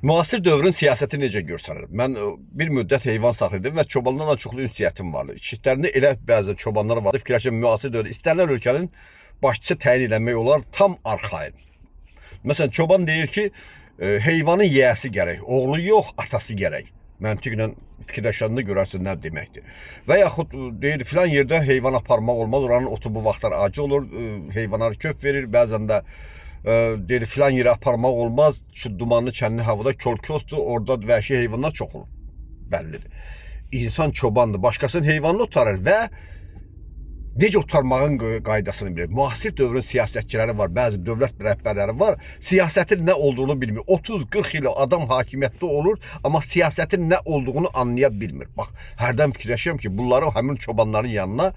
Müasir dövrün siyasəti necə göstərir? Mən bir müddət heyvan saxlayırdım və çobanlarla çoxlu ünsiyyətim vardı. İçişlərində elə bəzi çobanlar vardı. Fikirləşirəm müasir dövrdə istənilən ölkənin başçısı təyin eləmək olar tam arxain. Məsələn, çoban deyir ki, heyvanın yiyəsi gərək, oğlu yox, atası gərək. Məntiqlə fikirləşəndə görərsiniz nə deməkdir. Və yaxud deyir filan yerdə heyvan aparmaq olmaz, oranın otu bu vaxtlar acı olur, heyvanlar köf verir, bəzən də deyir filan yerə aparmaq olmaz, şu dumanlı çənli havada kol-kosdur, orada vəhşi heyvanlar çox olur, bəllidir. İnsan çobandır, başqasının heyvanını otarır və necə otarmağın qaydasını bilir. Müasir dövrün siyasətçiləri var, bəzi dövlət rəhbərləri var, siyasətin nə olduğunu bilmir. 30-40 il adam hakimiyyətdə olur, amma siyasətin nə olduğunu anlaya bilmir. Bax, hərdən fikirləşirəm ki, bunları həmin çobanların yanına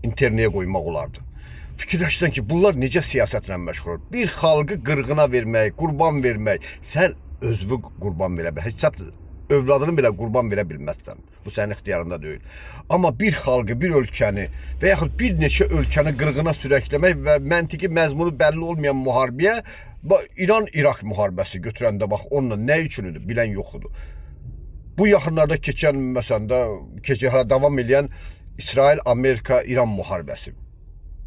internaya qoymaq olardı. Fikirləşsən ki, bunlar necə siyasətlə məşğul olur? Bir xalqı qırğına vermək, qurban vermək, sən özünü qurban verə bilməzsən, heç övladını belə qurban verə bilməzsən. Bu sənin ixtiyarında deyil. Amma bir xalqı, bir ölkəni və yaxud bir neçə ölkəni qırğına sürəkləmək və məntiqi məzmunu bəlli olmayan müharibəyə, İran-İraq müharibəsi götürəndə bax, onunla nə üçündür, bilən yoxudur. Bu yaxınlarda keçən, məsələn də, davam edən İsrail-Amerika-İran müharibəsi.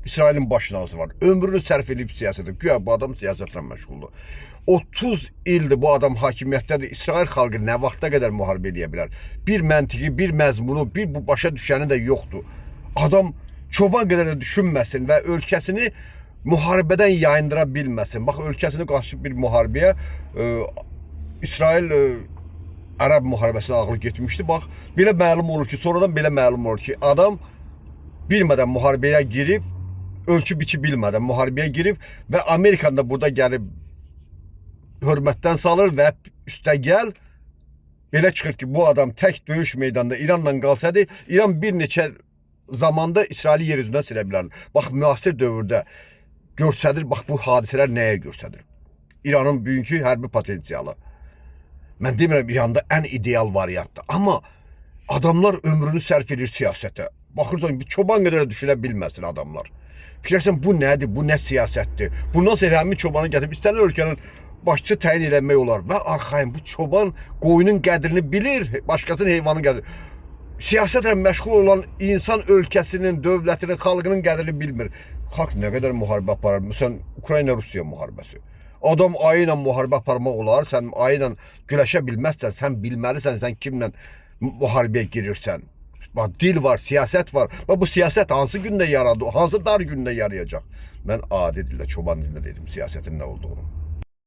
İsrailin baş naziri var. Ömrünü sərf edib siyasətə. Güya bu adam siyasətlə məşğuldur. 30 ildir bu adam hakimiyyətdədir. İsrail xalqı nə vaxta qədər müharibə edə bilər? Bir məntiqi, bir məzmunu, bir bu başa düşəni də yoxdur. Adam çoban qədər də düşünməsin və ölkəsini müharibədən yayındıra bilməsin. Bax, ölkəsini qarşı bir müharibəyə İsrail Ərəb müharibəsinə ağlı getmişdi. Bax, belə məlum olur ki, sonradan belə məlum olur ki, adam bilmədən müharibəyə girib, ölçü biçi bilmədən müharibəyə girib və Amerikan da burada gəlib hörmətdən salır və üstəgəl belə çıxır ki, bu adam tək döyüş meydanında İranla qalsaydı, İran bir neçə zamanda İsraili yer üzündən silə bilər. Bax, müasir dövrdə göstərir, bax bu hadisələr nəyə göstərir? İranın bugünkü hərbi potensialı. Mən demirəm İranda ən ideal variantdır, amma adamlar ömrünü sərf edir siyasətə. Baxırsan, bir çoban qədər düşünə bilməsin adamlar. Fikirləşsən, bu nədir, bu nə siyasətdir? Bundan sonra həmin çobanı gətirib istənilən ölkənin başçı təyin eləmək olar və arxayın bu çoban qoyunun qədrini bilir, başqasının heyvanın qədrini. Siyasətlə məşğul olan insan ölkəsinin, dövlətinin, xalqının qədrini bilmir. Xalq nə qədər müharibə aparır? Məsələn, Ukrayna-Rusiya müharibəsi. Adam ayı ilə müharibə aparmaq olar, sən ayı ilə güləşə bilməzsən, sən bilməlisən, sən kimlə müharibəyə girirsən. Bax, dil var, siyasət var. Bax, bu siyasət hansı gündə yaradı, hansı dar gündə yarayacaq? Mən adi dildə, çoban dilində dedim siyasətin nə olduğunu.